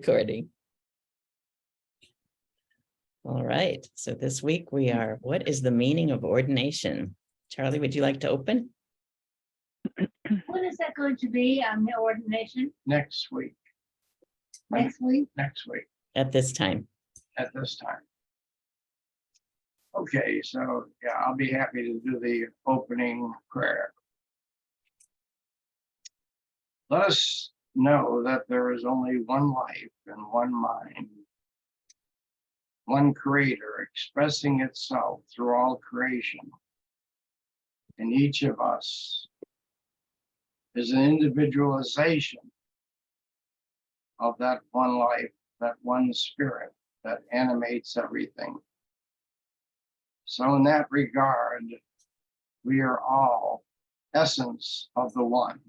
recording. All right, so this week we are, what is the meaning of ordination? Charlie, would you like to open? When is that going to be on the ordination? Next week. Next week? Next week At this time. at this time. Okay, so yeah, I'll be happy to do the opening prayer. Let us know that there is only one life and one mind, one creator expressing itself through all creation. And each of us is an individualization of that one life, that one spirit that animates everything. So in that regard, we are all essence of the one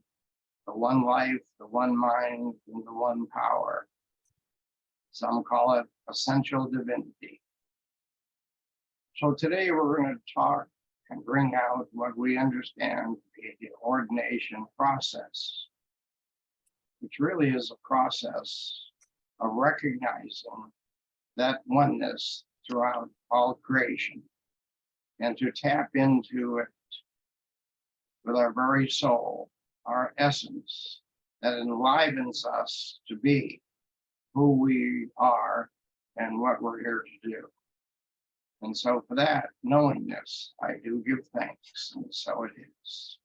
life, the one mind, and the one power. Some call it essential divinity. So today we're going to talk and bring out what we understand to be the ordination process, which really is a process of recognizing that oneness throughout all creation and to tap into it with our very soul, our essence that enlivens us to be who we are and what we're here to do. And so for that knowingness, I do give thanks, and so it is.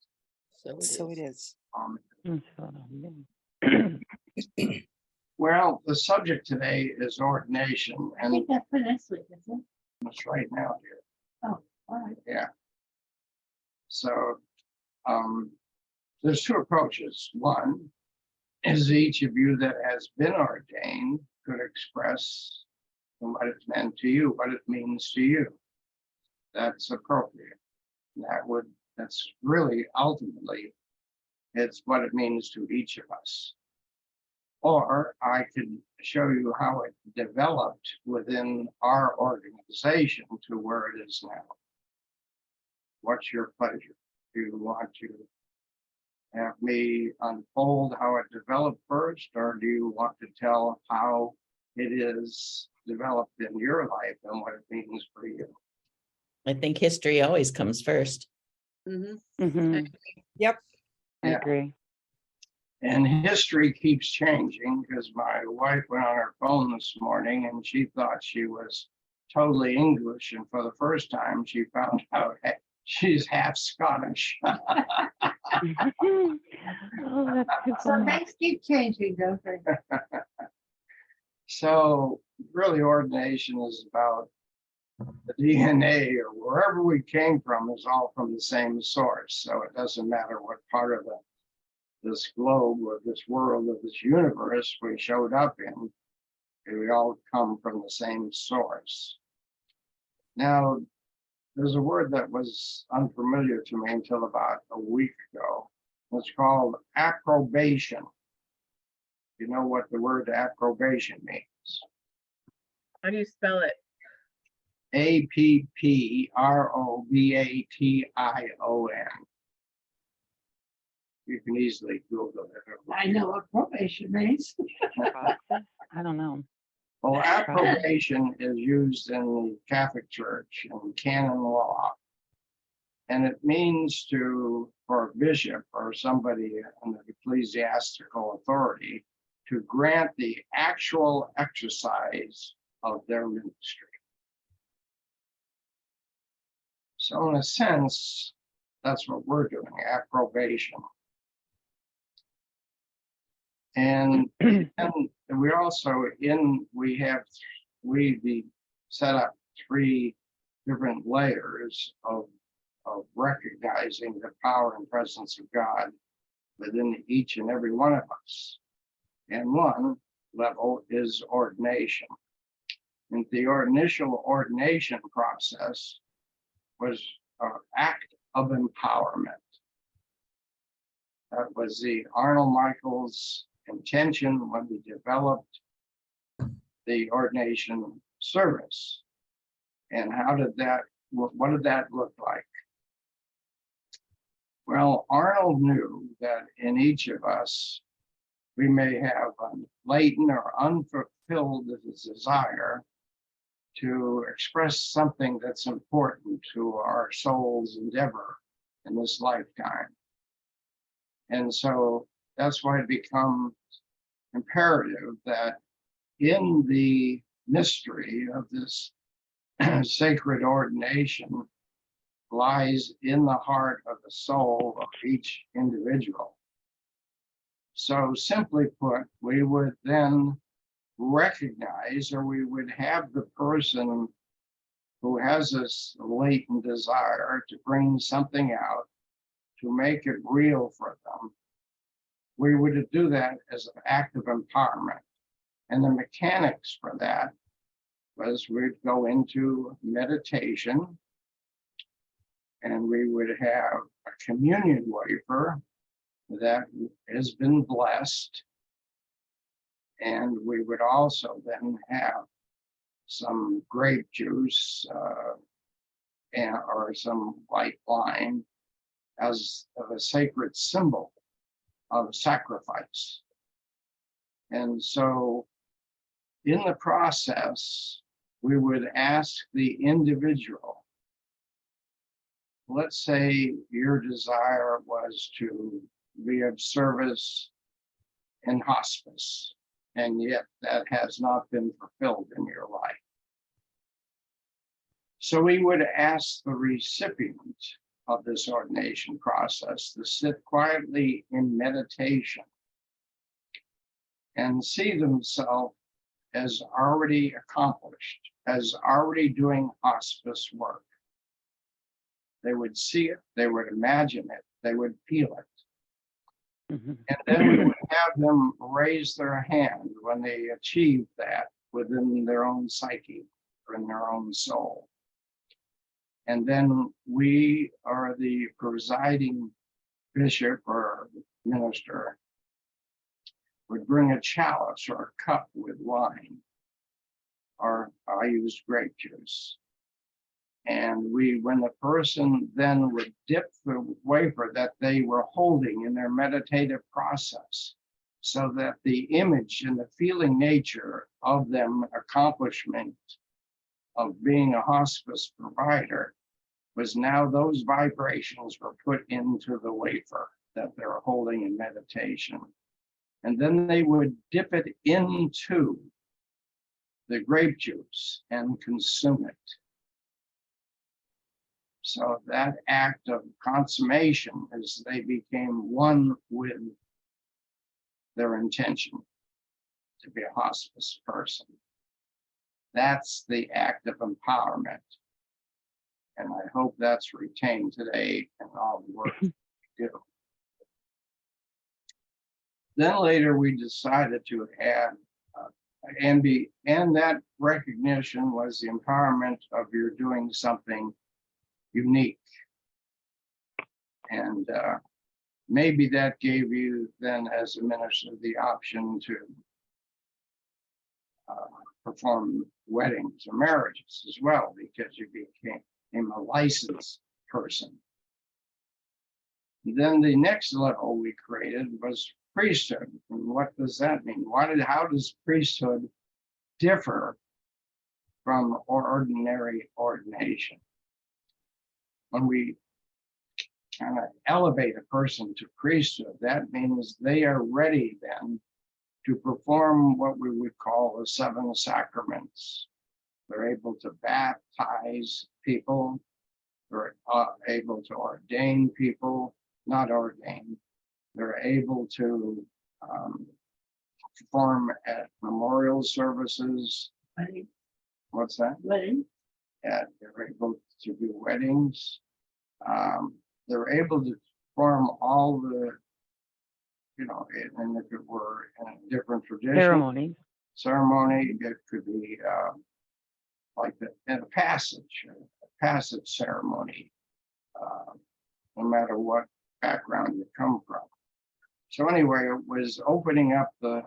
So it is. Well, the subject today is ordination, I and think that's for next week, isn't it? it's right now here. Oh, all right. Yeah. So there's two approaches. One is each of you that has been ordained could express what it meant to you, what it means to you. That's appropriate. That's really ultimately, it's what it means to each of us. Or I could show you how it developed within our organization to where it is now. What's your pleasure? Do you want to have me unfold how it developed first, or do you want to tell how it is developed in your life and what it means for you? I think history always comes first. Mm-hmm. Yep. I Yeah. agree. And history keeps changing, because my wife went on her phone this morning and she thought she was totally English. And for the first time, she found out she's half Scottish. Oh, that's too So funny. things keep changing, don't they? So really ordination is about the DNA, or wherever we came from is all from the same source. So it doesn't matter what part of this globe or this world or this universe we showed up in, we all come from the same source. Now, there's a word that was unfamiliar to me until about a week ago. It's called approbation. You know what the word approbation means? How do you spell it? approbation. You can easily Google it. I know what probation means. I don't know. Well, approbation is used in the Catholic Church in canon law. And it means for a bishop or somebody in the ecclesiastical authority to grant the actual exercise of their ministry. So in a sense, that's what we're doing, approbation. And we also we set up 3 different layers of recognizing the power and presence of God within each and every one of us. And one level is ordination. And the initial ordination process was an act of empowerment. That was the Arnold Michaels intention when we developed the ordination service. And what did that look like? Well, Arnold knew that in each of us, we may have a latent or unfulfilled desire to express something that's important to our soul's endeavor in this lifetime. And so that's why it becomes imperative that in the mystery of this sacred ordination lies in the heart of the soul of each individual. So simply put, we would then recognize, or we would have the person who has this latent desire to bring something out, to make it real for them. We would do that as an act of empowerment. And the mechanics for that was we'd go into meditation, and we would have a communion wafer that has been blessed. And we would also then have some grape juice or some white wine as a sacred symbol of sacrifice. And so in the process, we would ask the individual, let's say your desire was to be of service in hospice, and yet that has not been fulfilled in your life. So we would ask the recipient of this ordination process to sit quietly in meditation and see themselves as already accomplished, as already doing hospice work. They would see it, they would imagine it, they would feel it. Mhm. And then we would have them raise their hand when they achieve that within their own psyche or in their own soul. And then we are the presiding bishop or minister would bring a chalice or a cup with wine, or I used grape juice. And when the person then would dip the wafer that they were holding in their meditative process, so that the image and the feeling nature of them accomplishment of being a hospice provider was now those vibrations were put into the wafer that they're holding in meditation. And then they would dip it into the grape juice and consume it. So that act of consummation is they became one with their intention to be a hospice person. That's the act of empowerment. And I hope that's retained today in all the work we do. Then later we decided to add, and that recognition was the empowerment of you're doing something unique. And maybe that gave you then as a minister the option to perform weddings or marriages as well, because you became a licensed person. Then the next level we created was priesthood. And what does that mean? How does priesthood differ from ordinary ordination? When we kind of elevate a person to priesthood, that means they are ready then to perform what we would call the 7 sacraments. They're able to baptize people. They're able to ordain people, not ordain. They're able to perform at memorial services. Wedding. What's that? Wedding. Yeah, they're able to do weddings. They're able to perform all the, and if it were in a different tradition, ceremony, it could be like a passage ceremony, no matter what background you come from. So anyway, it was opening up the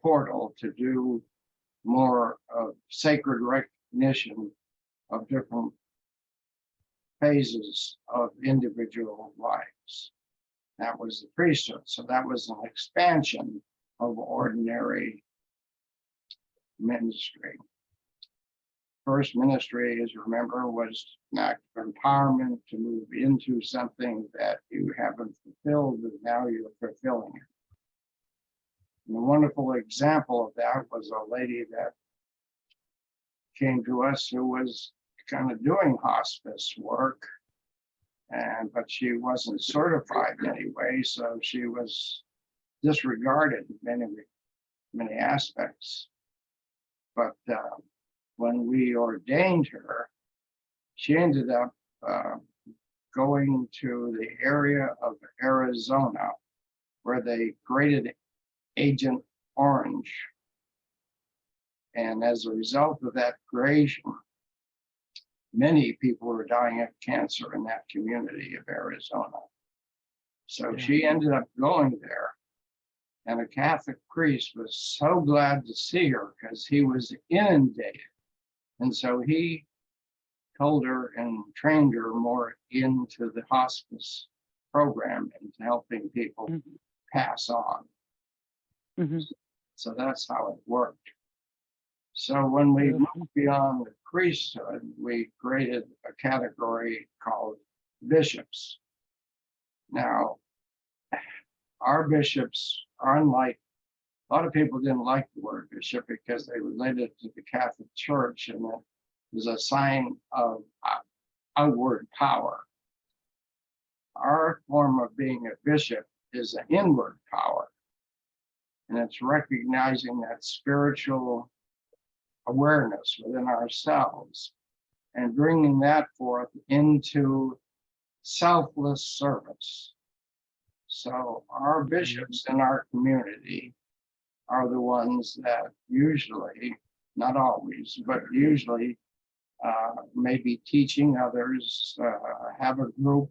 portal to do more of sacred recognition of different phases of individual lives. That was the priesthood. So that was an expansion of ordinary ministry. First ministry, as you remember, was an act of empowerment to move into something that you haven't fulfilled, and now you're fulfilling it. And a wonderful example of that was a lady that came to us who was kind of doing hospice work, but she wasn't certified anyway, so she was disregarded in many aspects. But when we ordained her, she ended up going to the area of Arizona where they graded Agent Orange. And as a result of that gradation, many people were dying of cancer in that community of Arizona. So she ended up going there, and a Catholic priest was so glad to see her because he was inundated. And so he told her and trained her more into the hospice program and helping people pass on. So that's how it worked. So when we moved beyond the priesthood, we created a category called bishops. Now, our bishops are unlike, a lot of people didn't like the word bishop because they related it to the Catholic Church, and it was a sign of outward power. Our form of being a bishop is an inward power, and it's recognizing that spiritual awareness within ourselves and bringing that forth into selfless service. So our bishops in our community are the ones that usually, not always, but usually may be teaching others, have a group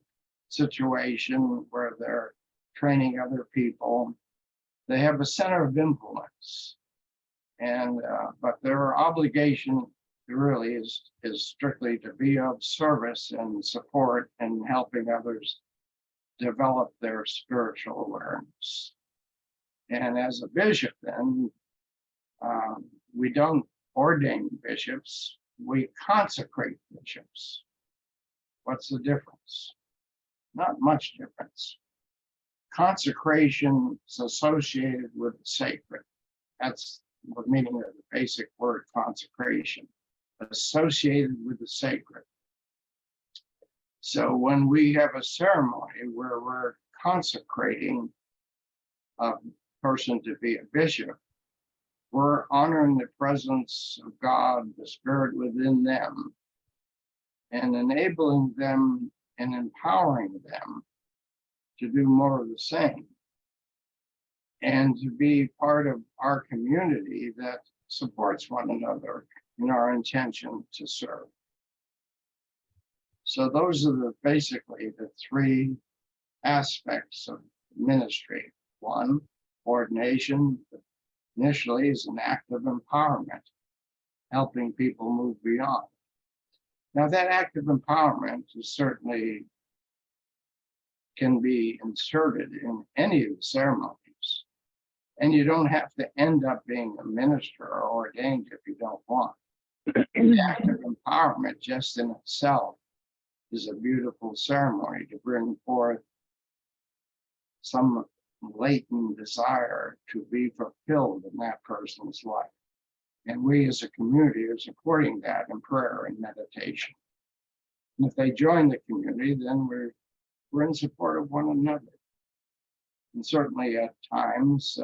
situation where they're training other people. They have a center of influence. And but their obligation really is strictly to be of service and support and helping others develop their spiritual awareness. And as a bishop, then we don't ordain bishops, we consecrate bishops. What's the difference? Not much difference. Consecration is associated with the sacred. That's the meaning of the basic word consecration, associated with the sacred. So when we have a ceremony where we're consecrating a person to be a bishop, we're honoring the presence of God, the Spirit within them, and enabling them and empowering them to do more of the same, and to be part of our community that supports one another in our intention to serve. So those are basically the three aspects of ministry. One, ordination initially is an act of empowerment, helping people move beyond. Now that act of empowerment is certainly can be inserted in any of the ceremonies. And you don't have to end up being a minister or ordained if you don't want. The act of empowerment just in itself is a beautiful ceremony to bring forth some latent desire to be fulfilled in that person's life. And we as a community are supporting that in prayer and meditation. And if they join the community, then we're in support of one another. And certainly at times,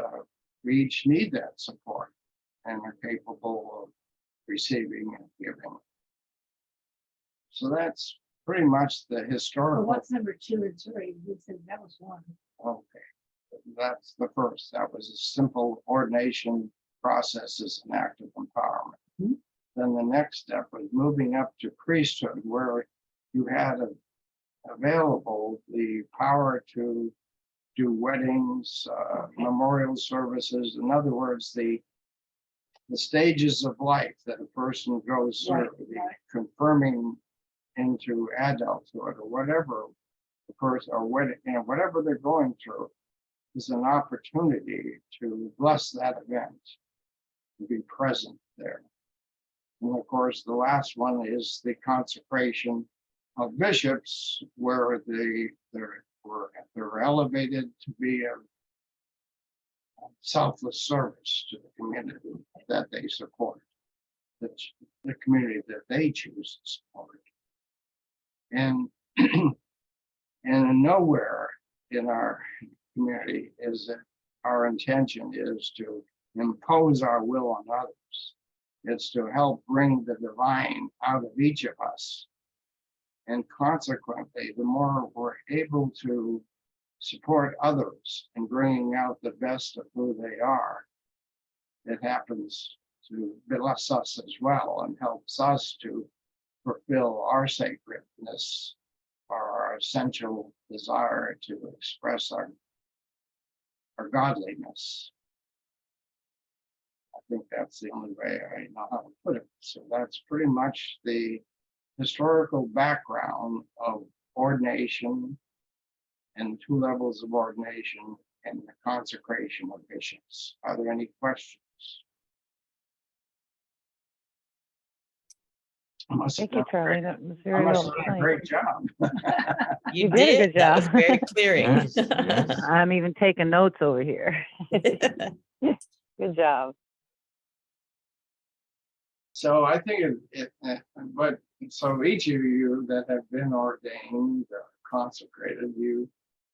we each need that support and are capable of receiving and giving. So that's pretty much the Well, historical. what's number 2 and 3? You said that was 1. Okay, that's the first. That was a simple ordination process as an act of empowerment. Then the next step was moving up to priesthood, where you had available the power to do weddings, memorial services. In other words, the stages of life that a person goes through, confirming into adulthood or whatever the person or whatever they're going through is an opportunity to bless that event, to be present there. And of course, the last one is the consecration of bishops, where they're elevated to be a selfless service to the community that they support, the community that they choose to support. And and nowhere in our community is it our intention is to impose our will on others. It's to help bring the divine out of each of us. And consequently, the more we're able to support others in bringing out the best of who they are, it happens to bless us as well and helps us to fulfill our sacredness or our essential desire to express our godliness. I think that's the only way I know how to put it. So that's pretty much the historical background of ordination and 2 levels of ordination and the consecration of bishops. Are there any questions? Thank you, Charlie. That was I very must well have done a explained. great job. You did a did. good That was job. very clearing. I'm even taking notes over here. Good job. So I think but so each of you that have been ordained, consecrated,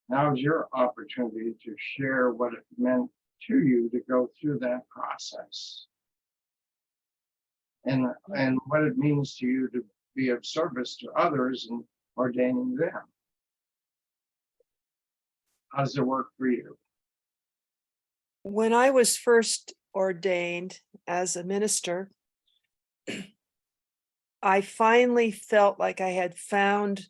now's your opportunity to share what it meant to you to go through that process. And what it means to you to be of service to others and ordaining them. How does it work for you? When I was first ordained as a minister, I finally felt like I had found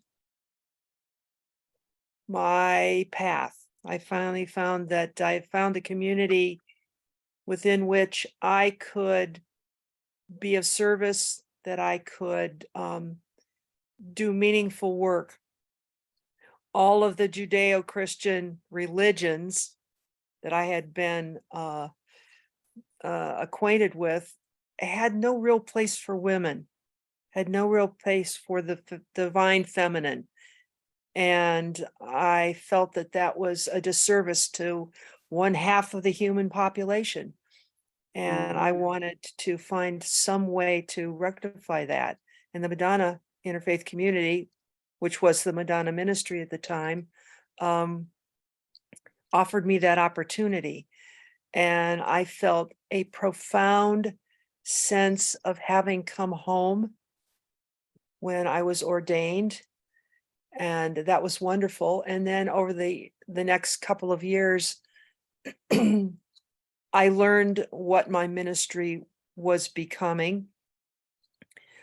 my path. I finally found that I found a community within which I could be of service, that I could do meaningful work. All of the Judeo-Christian religions that I had been acquainted with had no real place for women, had no real place for the divine feminine. And I felt that that was a disservice to 1/2 of the human population. And I wanted to find some way to rectify that. And the Madonna Interfaith Community, which was the Madonna Ministry at the time, offered me that opportunity. And I felt a profound sense of having come home when I was ordained. And that was wonderful. And then over the next couple of years, I learned what my ministry was becoming.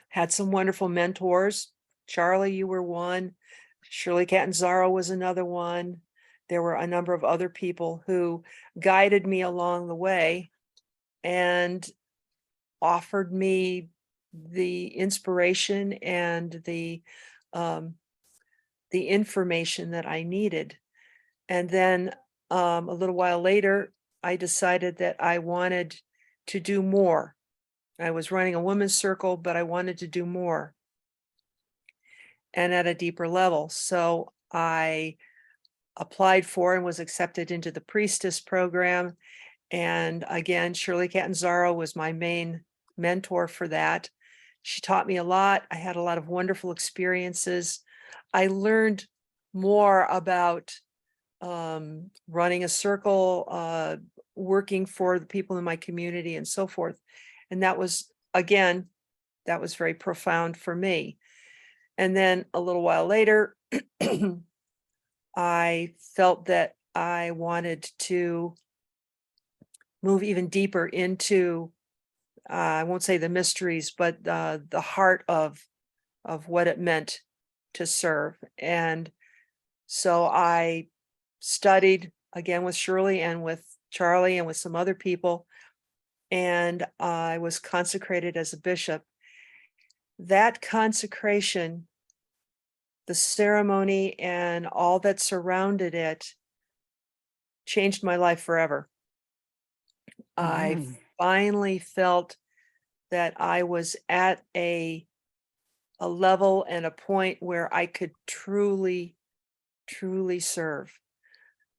Had some wonderful mentors. Charlie, you were one. Shirley Catanzaro was another one. There were a number of other people who guided me along the way and offered me the inspiration and the information that I needed. And then a little while later, I decided that I wanted to do more. I was running a women's circle, but I wanted to do more and at a deeper level. So I applied for and was accepted into the priestess program. And again, Shirley Catanzaro was my main mentor for that. She taught me a lot. I had a lot of wonderful experiences. I learned more about running a circle, working for the people in my community and so forth. And that was, again, that was very profound for me. And then a little while later, I felt that I wanted to move even deeper into, I won't say the mysteries, but the heart of what it meant to serve. And so I studied again with Shirley and with Charlie and with some other people, and I was consecrated as a bishop. That consecration, the ceremony and all that surrounded it changed my life forever. I finally felt that I was at a level and a point where I could truly, truly serve.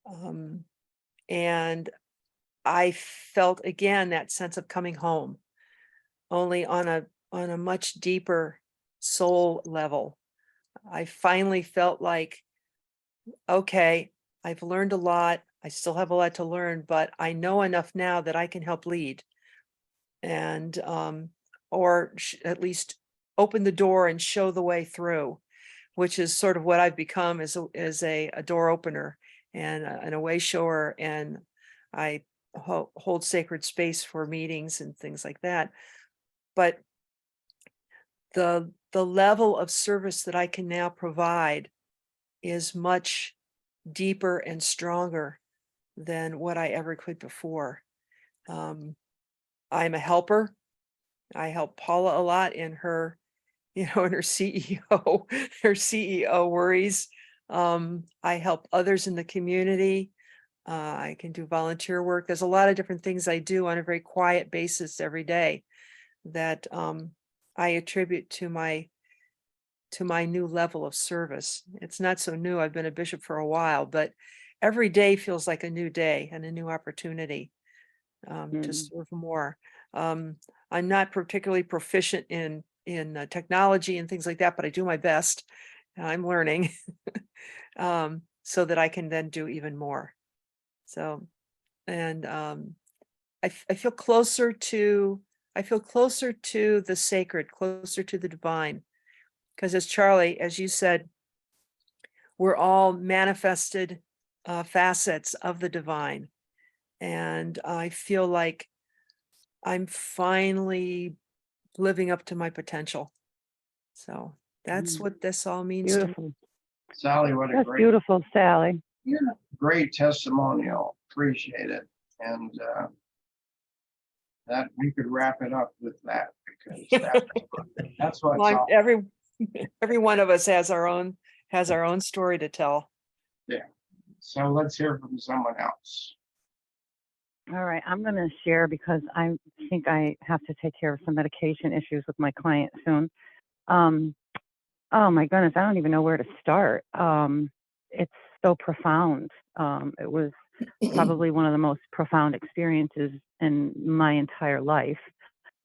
Um, and I felt again that sense of coming home, only on a much deeper soul level. I finally felt like, okay, I've learned a lot. I still have a lot to learn, but I know enough now that I can help lead and at least open the door and show the way through, which is sort of what I've become as a door opener and a way shower, and I hold sacred space for meetings and things like that. But the level of service that I can now provide is much deeper and stronger than what I ever could before. Um, I'm a helper. I help Paula a lot in her, in her CEO, her CEO worries. I help others in the community. I can do volunteer work. There's a lot of different things I do on a very quiet basis every day that I attribute to my new level of service. It's not so new. I've been a bishop for a while, but every day feels like a new day and a new opportunity to serve more. I'm not particularly proficient in technology and things like that, but I do my best. I'm learning so that I can then do even more. So, and I feel closer to the sacred, closer to the divine. Because as Charlie, as you said, we're all manifested facets of the divine. And I feel like I'm finally living up to my potential. So that's what this all means to me. Beautiful. Sally, what a That's great, beautiful, Sally. great testimonial. Appreciate it. And that we could wrap it up with that because that's what's Well, all. every one of us has our own story to tell. Yeah. So let's hear from someone else. All right, I'm going to share because I think I have to take care of some medication issues with my client soon. Oh my goodness, I don't even know where to start. It's so profound. It was probably one of the most profound experiences in my entire life.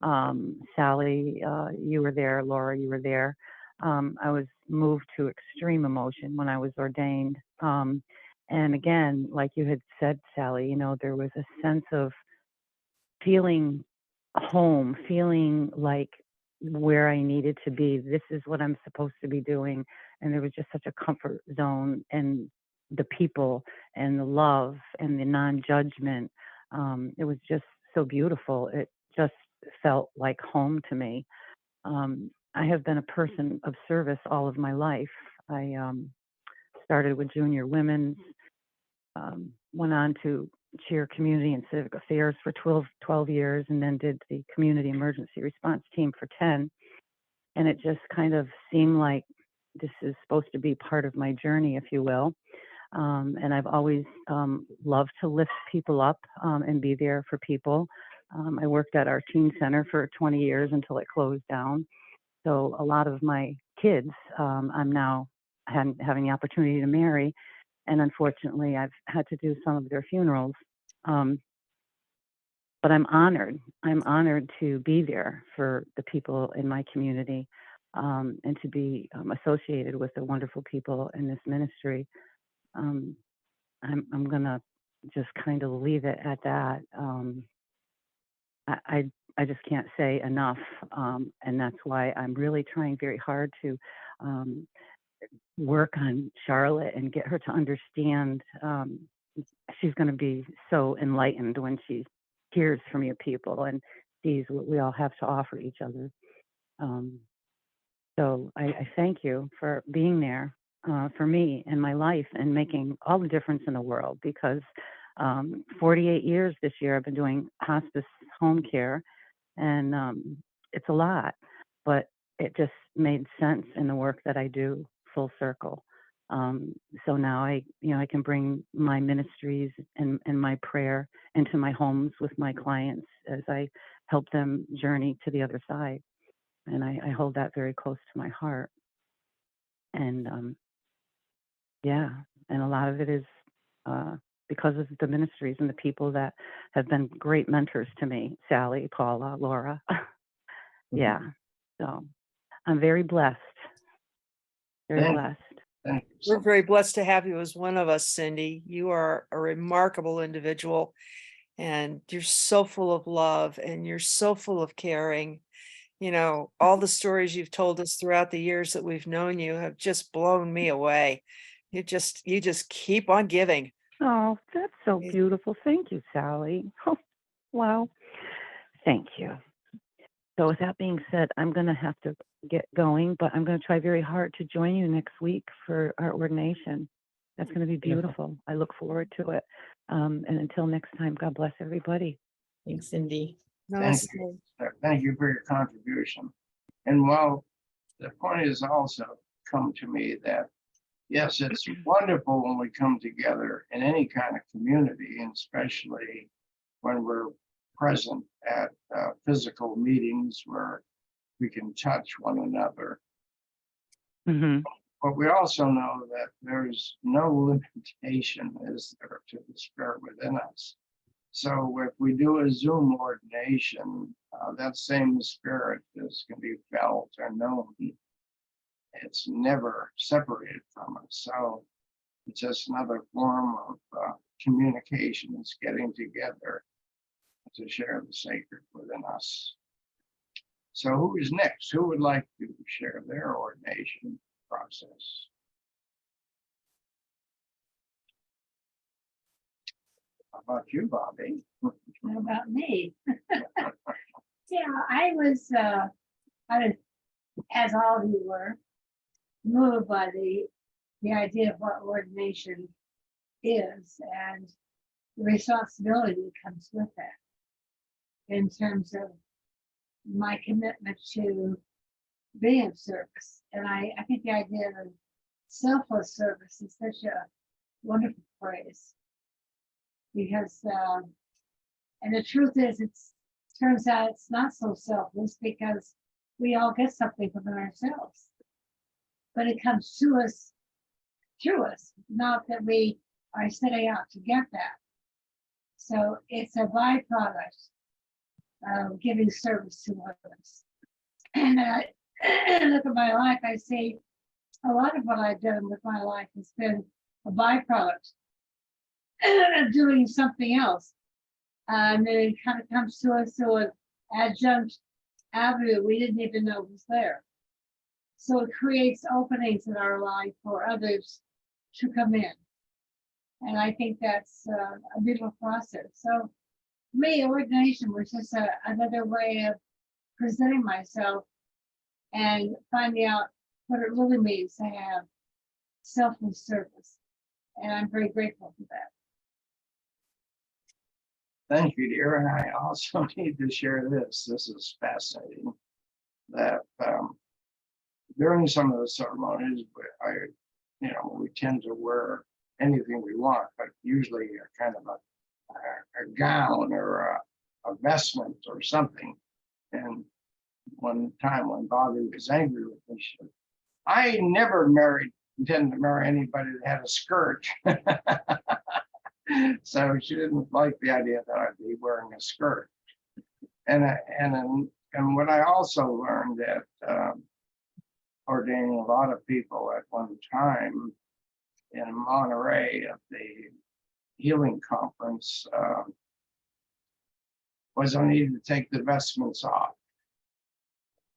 Sally, you were there. Laura, you were there. I was moved to extreme emotion when I was ordained. And again, like you had said, Sally, there was a sense of feeling home, feeling like where I needed to be. This is what I'm supposed to be doing. And there was just such a comfort zone and the people and the love and the non-judgment. It was just so beautiful. It just felt like home to me. I have been a person of service all of my life. I started with junior women's, went on to chair community and civic affairs for 12 years, and then did the community emergency response team for 10. And it just kind of seemed like this is supposed to be part of my journey, if you will. And I've always loved to lift people up and be there for people. I worked at our teen center for 20 years until it closed down. So a lot of my kids, I'm now having the opportunity to marry. And unfortunately, I've had to do some of their funerals. But I'm honored. I'm honored to be there for the people in my community and to be associated with the wonderful people in this ministry. I'm going to just kind of leave it at that. I just can't say enough. And that's why I'm really trying very hard to work on Charlotte and get her to understand. She's going to be so enlightened when she hears from you people and sees what we all have to offer each other. So I thank you for being there for me in my life and making all the difference in the world, because 48 years this year I've been doing hospice home care, and it's a lot, but it just made sense in the work that I do full circle. So now I can bring my ministries and my prayer into my homes with my clients as I help them journey to the other side. And I hold that very close to my heart. And yeah, and a lot of it is because of the ministries and the people that have been great mentors to me, Sally, Paula, Laura. Yeah, so I'm very blessed. Very Thank- blessed. Thank you so We're very blessed to have you as one of us, Cindy. You are a remarkable individual, and you're so full of love, and you're so full of caring. You know, all the stories you've told us throughout the years that we've known you have just blown me away. You just keep on giving. Oh, that's so Yes. beautiful. Thank you, Sally. Oh, wow. Thank you. So with that being said, I'm going to have to get going, but I'm going to try very hard to join you next week for our ordination. That's going to be beautiful. I look forward to it. And until next time, God bless everybody. Thanks, Cindy. Thank you. Thank you for your contribution. And while the point has also come to me that, yes, it's wonderful when we come together in any kind of community, and especially when we're present at physical meetings where we can touch one another. Mm-hmm. But we also know that there's no limitation, is there, to the spirit within us. So if we do a Zoom ordination, that same spirit is going to be felt or known. It's never separated from us. So it's just another form of communication. It's getting together to share the sacred within us. So who is next? Who would like to share their ordination process? How about you, Bobby? What about me? Yeah, I was, as all of you were, moved by the idea of what ordination is and the responsibility that comes with it in terms of my commitment to being of service. And I think the idea of selfless service is such a wonderful phrase. Because, and the truth is, turns out it's not so selfless because we all get something from it ourselves. But it comes to us, through us, not that we are setting out to get that. So it's a byproduct of giving service to others. And I look at my life, I see a lot of what I've done with my life has been a byproduct of doing something else. And then it kind of comes to us through an adjunct avenue we didn't even know was there. So it creates openings in our life for others to come in. And I think that's a beautiful process. So for me, ordination was just another way of presenting myself and finding out what it really means to have selfless service. And I'm very grateful for that. Thank you, dear. And I also need to share this. This is fascinating. That during some of the ceremonies, we tend to wear anything we want, but usually a kind of a gown or a vestment or something. And one time when Bobby was angry with me, she said, I never intended to marry anybody that had a skirt. So she didn't like the idea that I'd be wearing a skirt. And what I also learned at ordaining a lot of people at one time in Monterey at the healing conference was I needed to take the vestments off,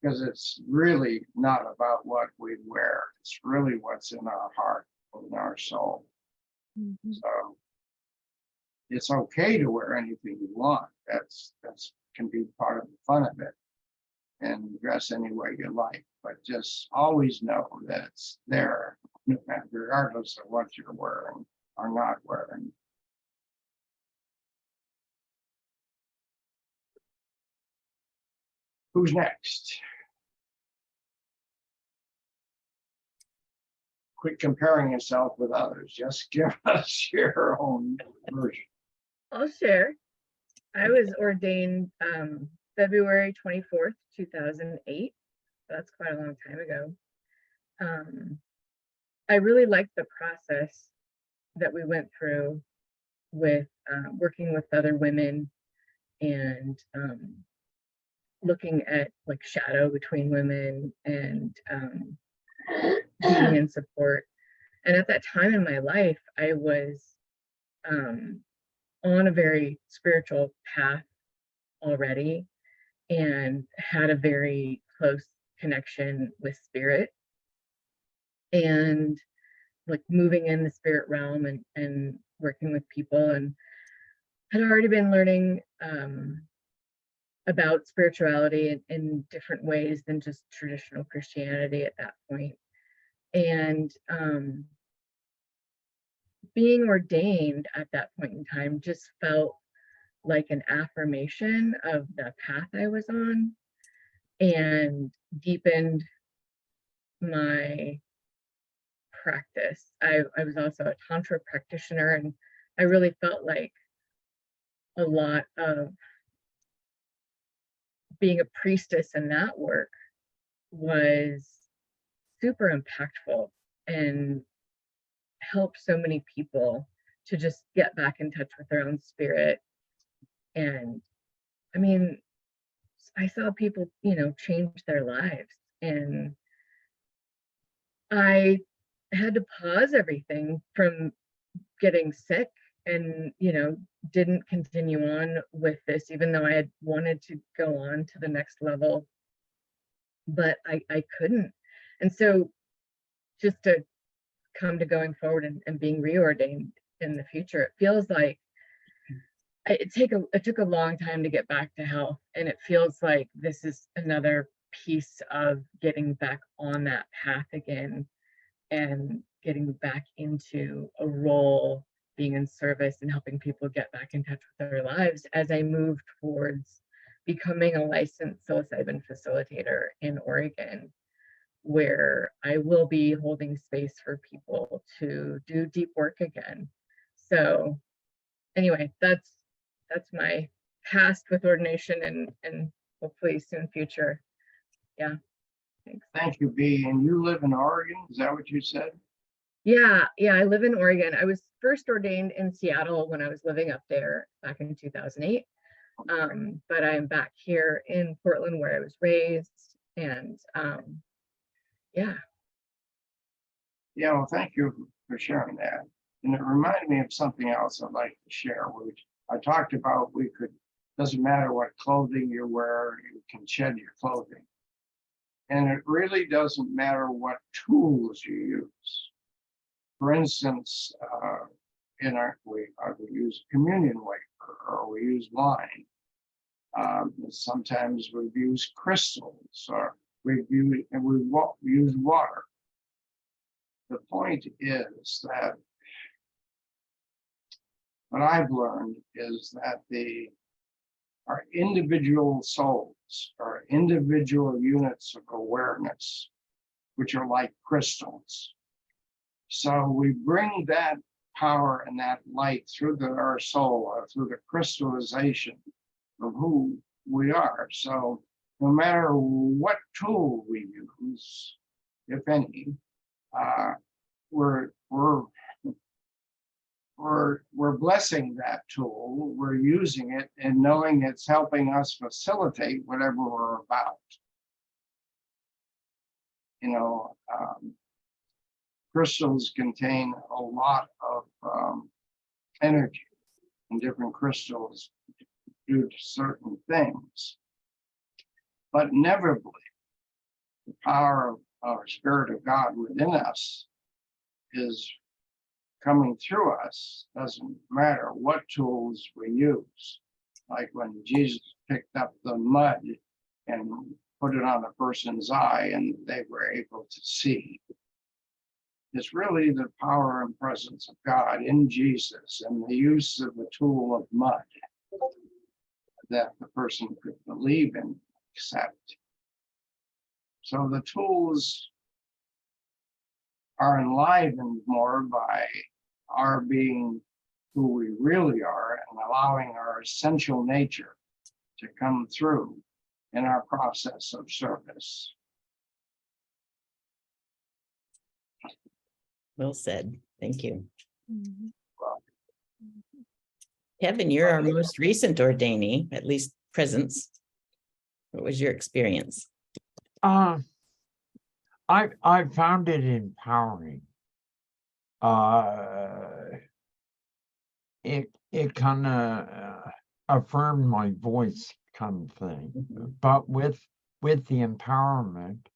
because it's really not about what we wear. It's really what's in our heart, in our soul. Mhm. So it's okay to wear anything you want. That's can be part of the fun of it, and dress any way you like. But just always know that it's there, regardless of what you're wearing or not wearing. Who's next? Quit comparing yourself with others. Just give us your own version. I'll share. I was ordained February 24th, 2008. That's quite a long time ago. I really liked the process that we went through with working with other women and looking at like shadow between women and being in support. And at that time in my life, I was on a very spiritual path already and had a very close connection with spirit and like moving in the spirit realm and working with people, and had already been learning about spirituality in different ways than just traditional Christianity at that point. And being ordained at that point in time just felt like an affirmation of the path I was on and deepened my practice. I was also a Tantra practitioner, and I really felt like a lot of being a priestess in that work was super impactful and helped so many people to just get back in touch with their own spirit. And I mean, I saw people, change their lives, and I had to pause everything from getting sick and, didn't continue on with this, even though I had wanted to go on to the next level, but I couldn't. And so just to come to going forward and being reordained in the future, it feels like it took a long time to get back to health, and it feels like this is another piece of getting back on that path again and getting back into a role, being in service and helping people get back in touch with their lives as I move towards becoming a licensed psilocybin facilitator in Oregon, where I will be holding space for people to do deep work again. So anyway, that's my past with ordination and hopefully soon future. Yeah, thanks. Thank you, B. And you live in Oregon? Is that what you said? Yeah, I live in Oregon. I was first ordained in Seattle when I was living up there back in 2008. But I'm back here in Portland where I was raised, and yeah. Yeah, well, thank you for sharing that. And it reminded me of something else I'd like to share, which I talked about. Doesn't matter what clothing you wear, you can shed your clothing. And it really doesn't matter what tools you use. For instance, we use communion wafer, or we use wine. Sometimes we use crystals, or we use water. The point is that what I've learned is that our individual souls, our individual units of awareness, which are like crystals. So we bring that power and that light through our soul, or through the crystallization of who we are. So no matter what tool we use, if any, we're blessing that tool. We're using it and knowing it's helping us facilitate whatever we're about. Crystals contain a lot of energy, and different crystals do certain things. But inevitably, the power of our Spirit of God within us is coming through us. Doesn't matter what tools we use. Like when Jesus picked up the mud and put it on a person's eye and they were able to see. It's really the power and presence of God in Jesus and the use of the tool of mud that the person could believe in, accept. So the tools are enlivened more by our being who we really are and allowing our essential nature to come through in our process of service. Well said. Thank you. Mhm. Kevin, you're our most recent ordainee, at least presence. What was your experience? I found it empowering. It kind of affirmed my voice, kind of thing. Mhm. But with the empowerment,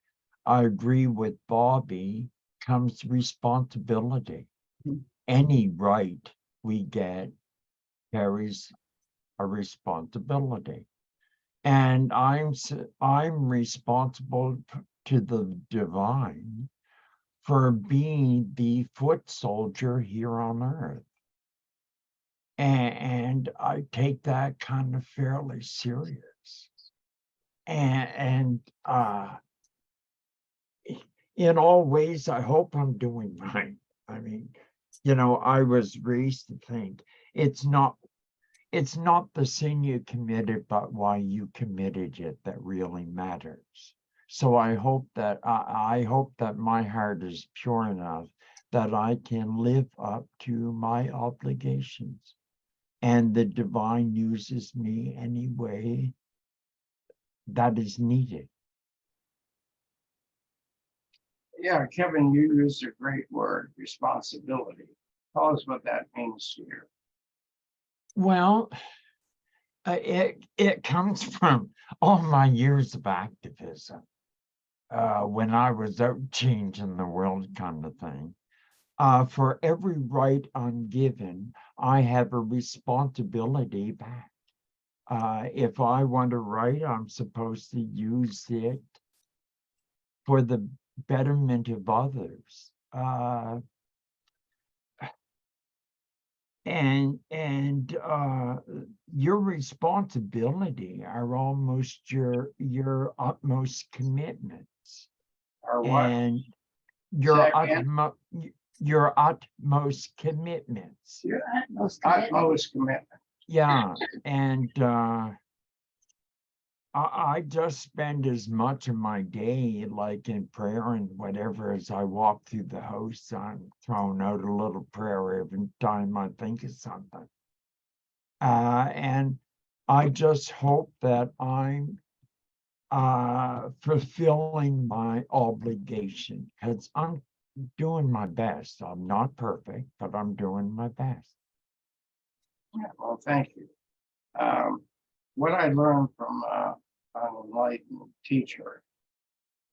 I agree with Bobby, comes responsibility. Mhm. Any right we get carries a responsibility. And I'm responsible to the divine for being the foot soldier here on earth. And I take that kind of fairly serious. And in all ways, I hope I'm doing right. I mean, I was raised to think it's not the sin you committed, but why you committed it that really matters. So I hope that my heart is pure enough that I can live up to my obligations, and the divine uses me any way that is needed. Yeah, Kevin, you used a great word, responsibility. Tell us what that means to you. Well, it comes from all my years of activism. When I was out changing the world, kind of thing. For every right I'm given, I have a responsibility back. If I want to write, I'm supposed to use it for the betterment of others. And your responsibility are almost your utmost commitments, Or what? and Say again? your utmost commitments. Your utmost commitment. Utmost commitment. Yeah, and I just spend as much of my day like in prayer and whatever. As I walk through the house, I'm throwing out a little prayer every time I think of something. And I just hope that I'm fulfilling my obligation, because I'm doing my best. I'm not perfect, but I'm doing my best. Yeah, well, thank you. What I learned from an enlightened teacher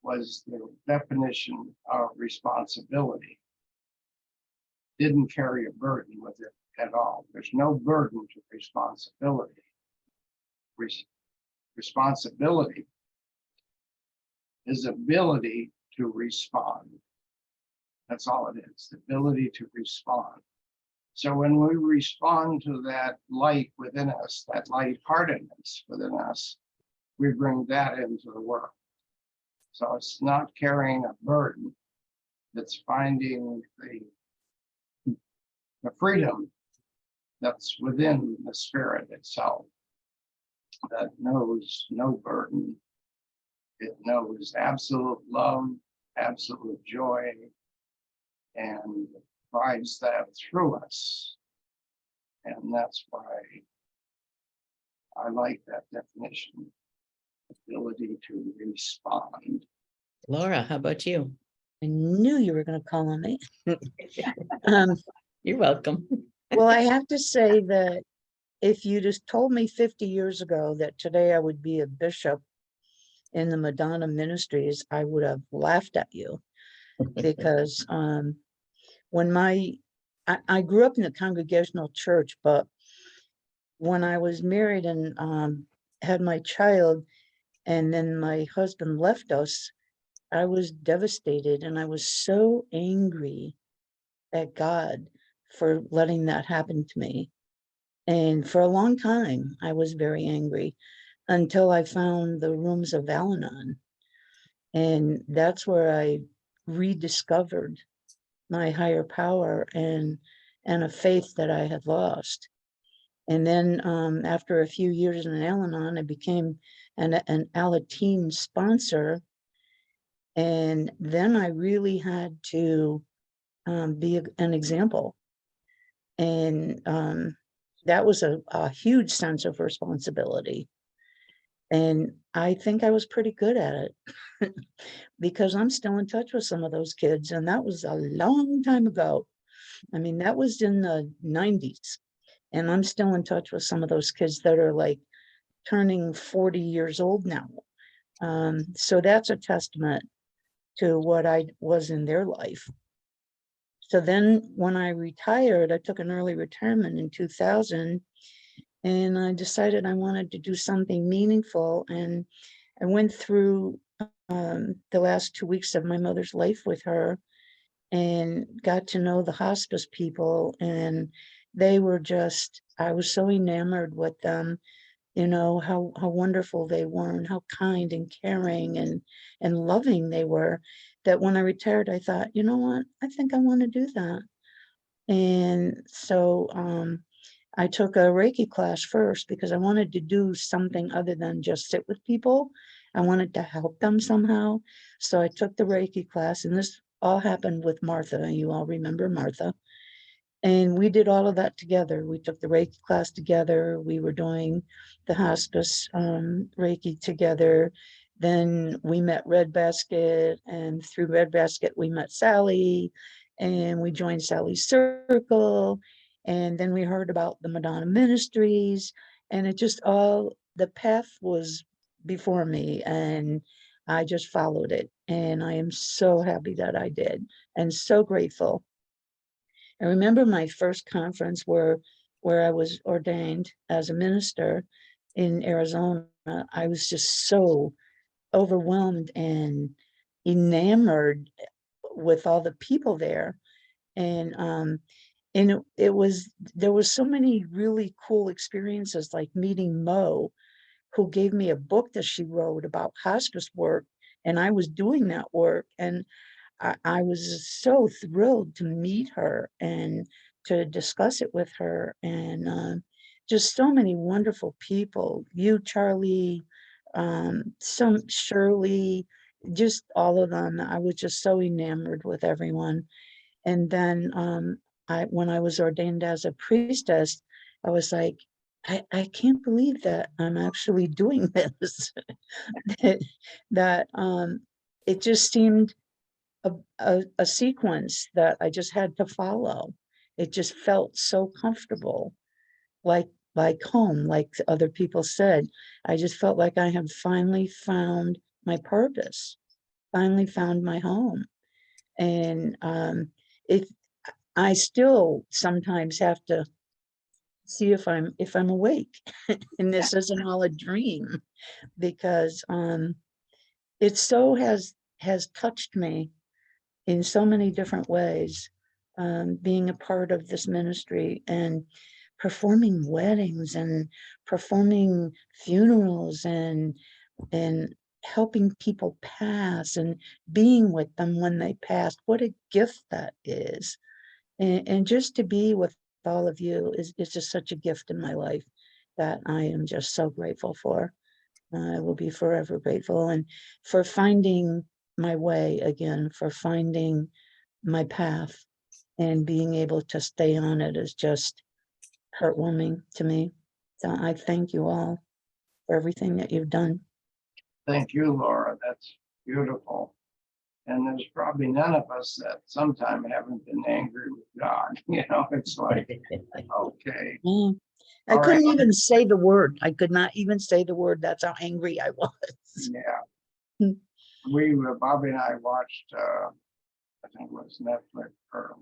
was the definition of responsibility didn't carry a burden with it at all. There's no burden to responsibility. Responsibility is ability to respond. That's all it is, the ability to respond. So when we respond to that light within us, that lightheartedness within us, we bring that into the world. So it's not carrying a burden, it's finding the freedom that's within the spirit itself that knows no burden. It knows absolute love, absolute joy, and provides that through us. And that's why I like that definition, ability to respond. Laura, how about you? I knew you were going to call on me. Um, You're welcome. well, I have to say that if you just told me 50 years ago that today I would be a bishop in the Madonna Ministries, I would have laughed at you, because when I grew up in the Congregational church, but when I was married and had my child, and then my husband left us, I was devastated, and I was so angry at God for letting that happen to me. And for a long time, I was very angry until I found the rooms of Al-Anon. And that's where I rediscovered my higher power and a faith that I had lost. And then after a few years in Al-Anon, I became an Alateen sponsor. And then I really had to be an example. And that was a huge sense of responsibility. And I think I was pretty good at it because I'm still in touch with some of those kids. And that was a long time ago. I mean, that was in the 90s. And I'm still in touch with some of those kids that are like turning 40 years old now. So that's a testament to what I was in their life. So then when I retired, I took an early retirement in 2000, and I decided I wanted to do something meaningful. And I went through the last 2 weeks of my mother's life with her and got to know the hospice people. And they were just, I was so enamored with them, how wonderful they were and how kind and caring and loving they were, that when I retired, I thought, you know what, I think I want to do that. And so I took a Reiki class first because I wanted to do something other than just sit with people. I wanted to help them somehow. So I took the Reiki class, and this all happened with Martha. You all remember Martha. And we did all of that together. We took the Reiki class together. We were doing the hospice Reiki together. Then we met Red Basket, and through Red Basket, we met Sally, and we joined Sally's circle. And then we heard about the Madonna Ministries, and it just all, the path was before me, and I just followed it. And I am so happy that I did, and so grateful. I remember my first conference where I was ordained as a minister in Arizona. I was just so overwhelmed and enamored with all the people there. And it was, there was so many really cool experiences, like meeting Mo, who gave me a book that she wrote about hospice work, and I was doing that work. And I was so thrilled to meet her and to discuss it with her. And just so many wonderful people. You, Charlie, some Shirley, just all of them. I was just so enamored with everyone. And then when I was ordained as a priestess, I was like, I can't believe that I'm actually doing this. that it just seemed a sequence that I just had to follow. It just felt so comfortable, like home, like other people said. I just felt like I had finally found my purpose, finally found my home. And it I still sometimes have to see if I'm awake and this isn't all a dream, because it so has touched me in so many different ways, being a part of this ministry and performing weddings and performing funerals and helping people pass and being with them when they pass. What a gift that is. And just to be with all of you is just such a gift in my life that I am just so grateful for. I will be forever grateful, and for finding my way again, for finding my path, and being able to stay on it is just heartwarming to me. So I thank you all for everything that you've done. Thank you, Laura. That's beautiful. And there's probably none of us that sometime haven't been angry with God. It's like, okay. I All right. couldn't even say the word. I could not even say the word. That's how angry I was. Yeah. Bobby and I watched, I think it was Netflix or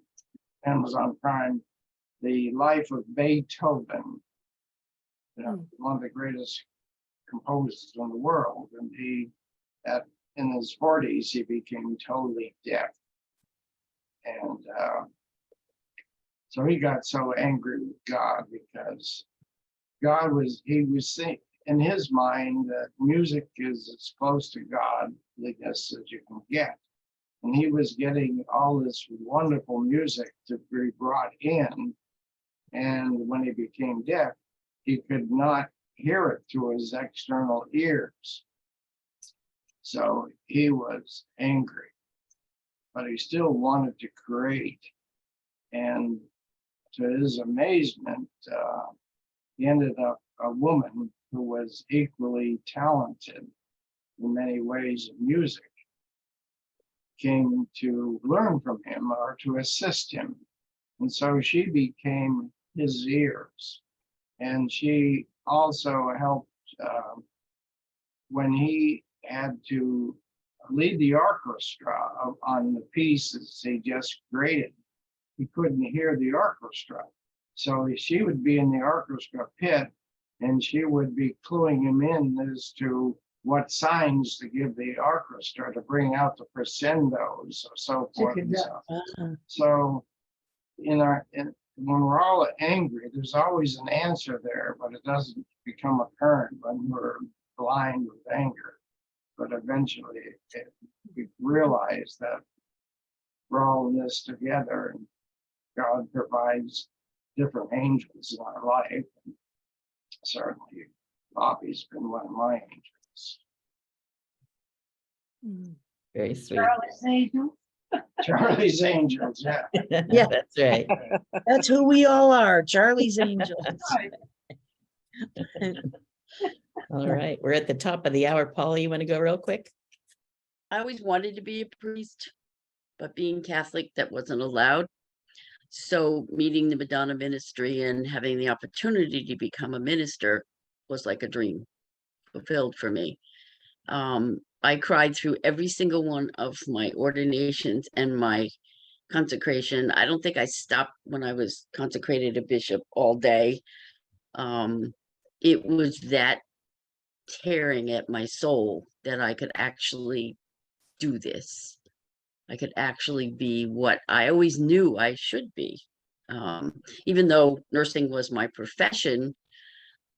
Amazon Prime, The Life of Beethoven, one of the greatest composers in the world. And in his 40s, he became totally deaf. And so he got so angry with God because he was saying in his mind that music is as close to godliness as you can get. And he was getting all this wonderful music to be brought in. And when he became deaf, he could not hear it through his external ears. So he was angry, but he still wanted to create. And to his amazement, he ended up a woman who was equally talented in many ways in music, came to learn from him or to assist him. And so she became his ears. And she also helped when he had to lead the orchestra on the pieces he just created. He couldn't hear the orchestra. So she would be in the orchestra pit and she would be cluing him in as to what signs to give the orchestra to bring out the crescendos or so forth and so on. Uh, So when we're all angry, there's always an answer there, but it doesn't become apparent when we're blind with anger. But eventually we realize that we're all in this together, and God provides different angels in our life. And certainly Bobby's been one of my angels. Very sweet. Charlie's angel. Charlie's angels, yeah. Yeah. That's right. That's who we all are, Charlie's Angels. All right, we're at the top of the hour. Paula, you want to go real quick? I always wanted to be a priest, but being Catholic, that wasn't allowed. So meeting the Madonna ministry and having the opportunity to become a minister was like a dream fulfilled for me. I cried through every single one of my ordinations and my consecration. I don't think I stopped when I was consecrated a bishop all day. It was that tearing at my soul that I could actually do this. I could actually be what I always knew I should be. Even though nursing was my profession,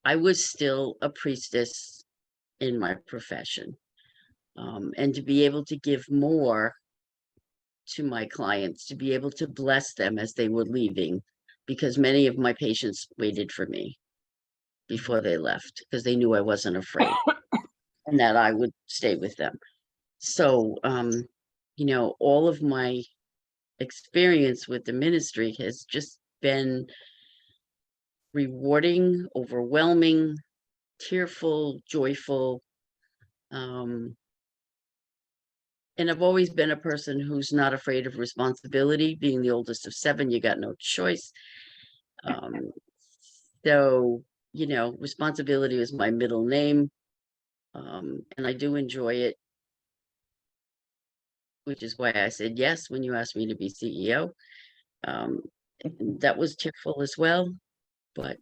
I was still a priestess in my profession. And to be able to give more to my clients, to be able to bless them as they were leaving, because many of my patients waited for me before they left because they knew I wasn't afraid and that I would stay with them. So, all of my experience with the ministry has just been rewarding, overwhelming, tearful, joyful. And I've always been a person who's not afraid of responsibility. Being the oldest of 7, you got no choice. So, responsibility is my middle name. And I do enjoy it, which is why I said yes when you asked me to be CEO. That was tearful as well, but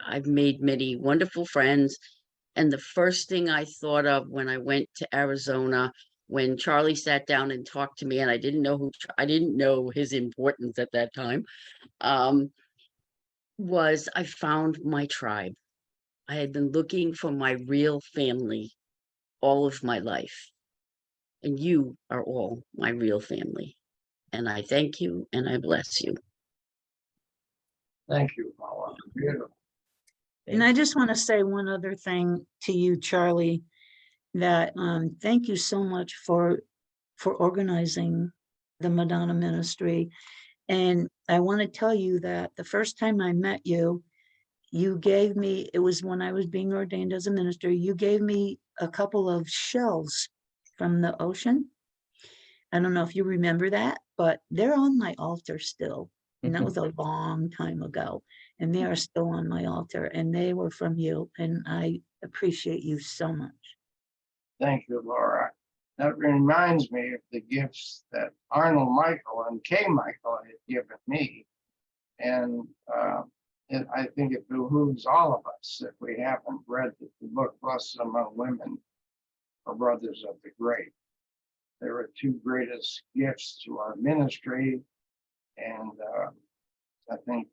I've made many wonderful friends. And the first thing I thought of when I went to Arizona, when Charlie sat down and talked to me, and I didn't know his importance at that time, was I found my tribe. I had been looking for my real family all of my life. And you are all my real family. And I thank you and I bless you. Thank you, Paula. Beautiful. And I just want to say one other thing to you, Charlie, that thank you so much for organizing the Madonna ministry. And I want to tell you that the first time I met you, you gave me, it was when I was being ordained as a minister, you gave me a couple of shells from the ocean. I don't know if you remember that, but they're on my altar still. And that was a long time ago. And they are still on my altar, and they were from you. And I appreciate you so much. Thank you, Laura. That reminds me of the gifts that Arnold Michael and Kay Michael had given me. And I think it behooves all of us, if we haven't read the book Blessed Among Women or Brothers of the Great. There are 2 greatest gifts to our ministry. And I think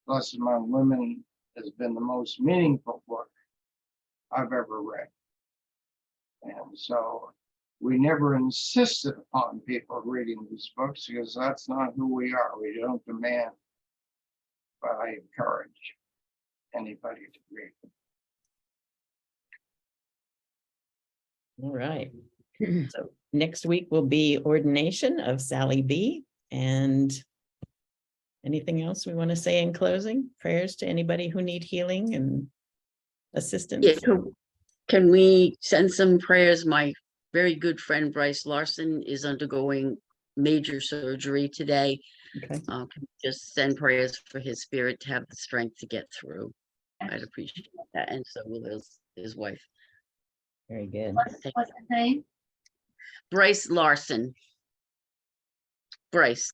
Blessed Among Women has been the most meaningful book I've ever read. And so we never insisted upon people reading these books because that's not who we are. We don't demand, but I encourage. anybody to read. All right. So next week will be ordination of Sally B. And anything else we want to say in closing? Prayers to anybody who need healing and assistance? Yeah, can we send some prayers? My very good friend Bryce Larson is undergoing major surgery today. Okay. Can we just send prayers for his spirit to have the strength to get through? I'd appreciate that, and so will his wife. Very good. What's his name? Bryce Larson. Bryce,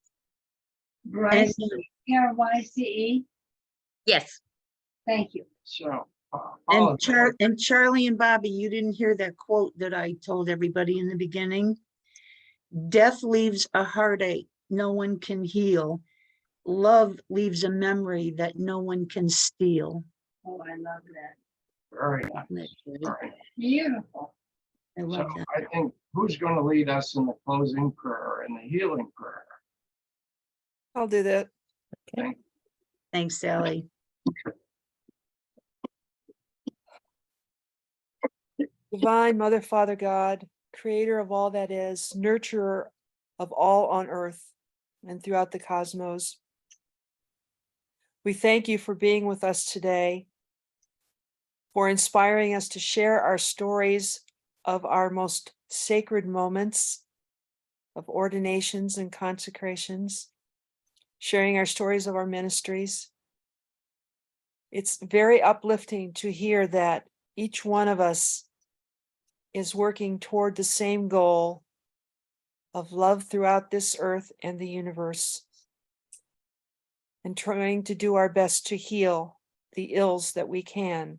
Bryce, And, RYCE. yes. Thank you. So. and Charlie and Bobby, you didn't hear that quote that I told everybody in the beginning? Death leaves a heartache no one can heal. Love leaves a memory that no one can steal. Oh, I love that. Very nice. Isn't that great? Very nice. Beautiful. I So love that. I think, who's going to lead us in the closing prayer and the healing prayer? I'll do that. Thanks, Sally. Divine Mother, Father God, creator of all that is, nurturer of all on earth and throughout the cosmos. We thank you for being with us today, for inspiring us to share our stories of our most sacred moments of ordinations and consecrations, sharing our stories of our ministries. It's very uplifting to hear that each one of us is working toward the same goal of love throughout this earth and the universe, and trying to do our best to heal the ills that we can.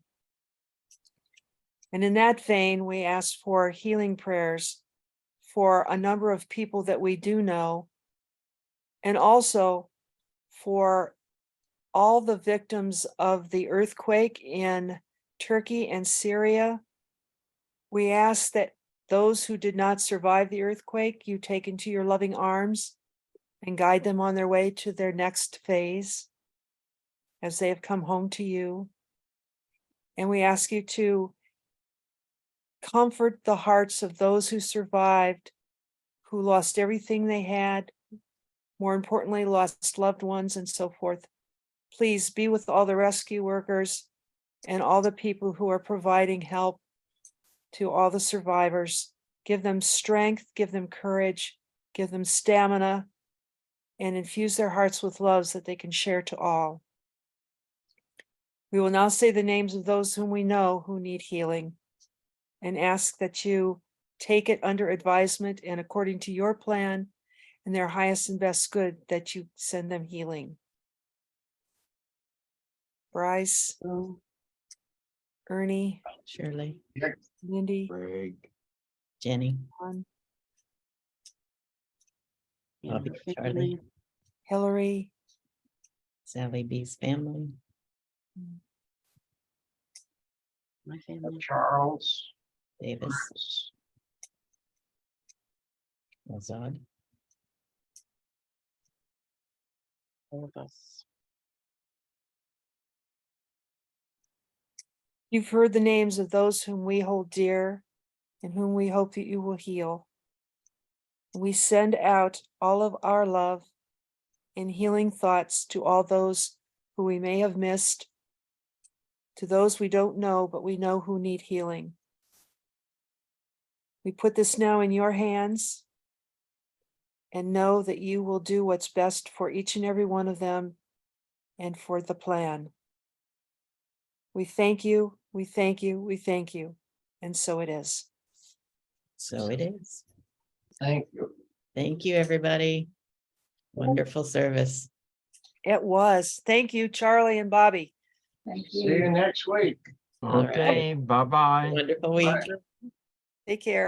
And in that vein, we ask for healing prayers for a number of people that we do know, and also for all the victims of the earthquake in Turkey and Syria. We ask that those who did not survive the earthquake, you take into your loving arms and guide them on their way to their next phase as they have come home to you. And we ask you to comfort the hearts of those who survived, who lost everything they had, more importantly, lost loved ones and so forth. Please be with all the rescue workers and all the people who are providing help to all the survivors. Give them strength, give them courage, give them stamina, and infuse their hearts with love so that they can share to all. We will now say the names of those whom we know who need healing, and ask that you take it under advisement and according to your plan and their highest and best good, that you send them healing. Bryce, Ernie, Shirley, Mindy, Greg. Jenny, John, Bobby, Yeah, Charlie, Hillary, Sally B's family, My family. Charles. Davis, Azad, All of us. you've heard the names of those whom we hold dear and whom we hope that you will heal. We send out all of our love and healing thoughts to all those who we may have missed, to those we don't know, but we know who need healing. We put this now in your hands and know that you will do what's best for each and every one of them and for the plan. We thank you, we thank you, we thank you. And so it is. so it is. Thank you. Thank you, everybody. Wonderful service. It was. Thank you, Charlie and Bobby. Thank See you you. next week. All right. Okay, bye-bye. Wonderful week. Take care.